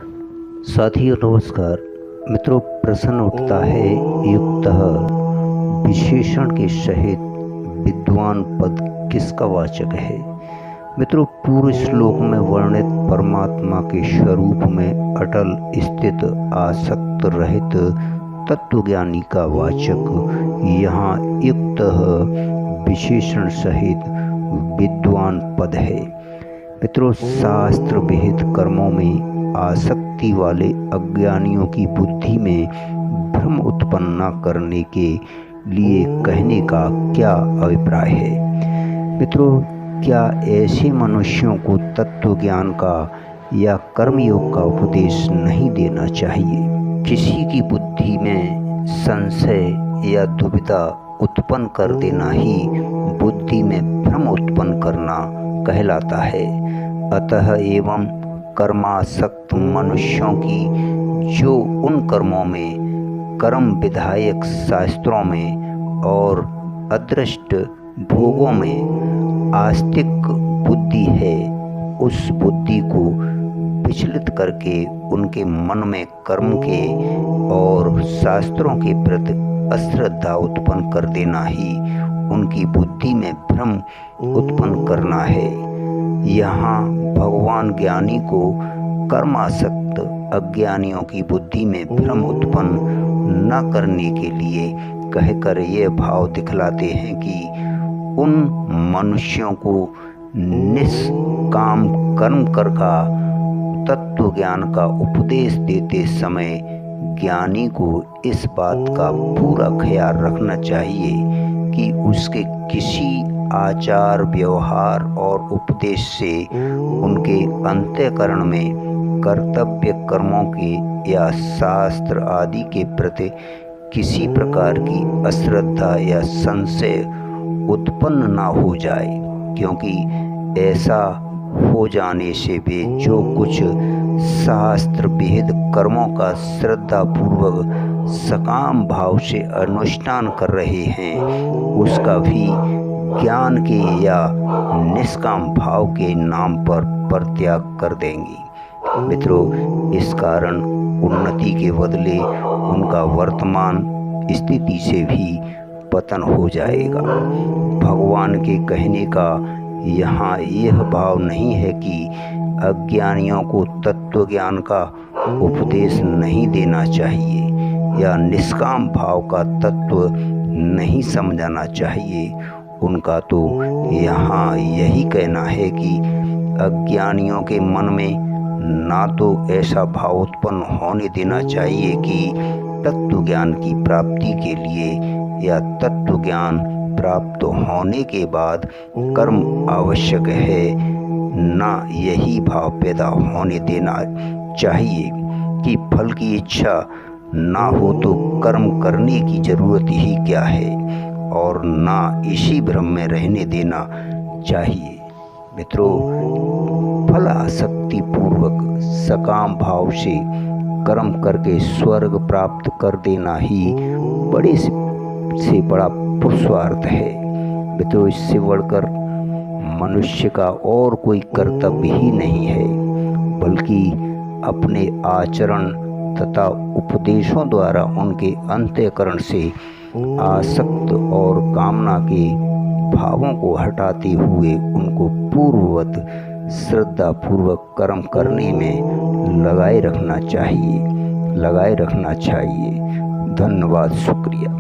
साथियों नमस्कार। मित्रों, प्रश्न उठता है युक्तः विशेषण के सहित विद्वान पद किसका वाचक है। मित्रों, पूर्व श्लोक में वर्णित परमात्मा के स्वरूप में अटल स्थित आसक्त रहित तत्वज्ञानी का वाचक यहाँ युक्तः विशेषण सहित विद्वान पद है। मित्रों, शास्त्र विहित कर्मों में आसक्ति वाले अज्ञानियों की बुद्धि में भ्रम उत्पन्न न करने के लिए कहने का क्या अभिप्राय है। मित्रों, क्या ऐसे मनुष्यों को तत्व ज्ञान का या कर्मयोग का उपदेश नहीं देना चाहिए। किसी की बुद्धि में संशय या दुविधा उत्पन्न कर देना ही बुद्धि में भ्रम उत्पन्न करना कहलाता है। अतः एवं कर्मासक्त मनुष्यों की जो उन कर्मों में कर्म विधायक शास्त्रों में और अदृष्ट भोगों में आस्तिक बुद्धि है, उस बुद्धि को विचलित करके उनके मन में कर्म के और शास्त्रों के प्रति अश्रद्धा उत्पन्न कर देना ही उनकी बुद्धि में भ्रम उत्पन्न करना है। यहाँ भगवान ज्ञानी को कर्मासक्त अज्ञानियों की बुद्धि में भ्रम उत्पन्न न करने के लिए कहकर ये भाव दिखलाते हैं कि उन मनुष्यों को निष्काम कर्म कर का तत्व ज्ञान का उपदेश देते समय ज्ञानी को इस बात का पूरा ख्याल रखना चाहिए कि उसके किसी आचार व्यवहार और उपदेश से उनके अंतःकरण में कर्तव्य कर्मों के या शास्त्र आदि के प्रति किसी प्रकार की अश्रद्धा या संशय उत्पन्न न हो जाए, क्योंकि ऐसा हो जाने से वे जो कुछ शास्त्र विहित कर्मों का श्रद्धा पूर्वक सकाम भाव से अनुष्ठान कर रहे हैं, उसका भी ज्ञान के या निष्काम भाव के नाम पर परित्याग कर देंगी। मित्रों, इस कारण उन्नति के बदले उनका वर्तमान स्थिति से भी पतन हो जाएगा। भगवान के कहने का यहाँ यह भाव नहीं है कि अज्ञानियों को तत्व ज्ञान का उपदेश नहीं देना चाहिए या निष्काम भाव का तत्व नहीं समझाना चाहिए। उनका तो यहाँ यही कहना है कि अज्ञानियों के मन में ना तो ऐसा भाव उत्पन्न होने देना चाहिए कि तत्व ज्ञान की प्राप्ति के लिए या तत्व ज्ञान प्राप्त होने के बाद कर्म आवश्यक है, ना यही भाव पैदा होने देना चाहिए कि फल की इच्छा ना हो तो कर्म करने की जरूरत ही क्या है, और ना इसी भ्रम में रहने देना चाहिए। मित्रों, फल आसक्ति पूर्वक सकाम भाव से कर्म करके स्वर्ग प्राप्त कर देना ही बड़े से बड़ा पुरुषार्थ है। मित्रों, इससे बढ़कर मनुष्य का और कोई कर्तव्य ही नहीं है, बल्कि अपने आचरण तथा उपदेशों द्वारा उनके अंतःकरण से आसक्त और कामना के भावों को हटाते हुए उनको पूर्ववत श्रद्धा पूर्वक कर्म करने में लगाए रखना चाहिए। धन्यवाद, शुक्रिया।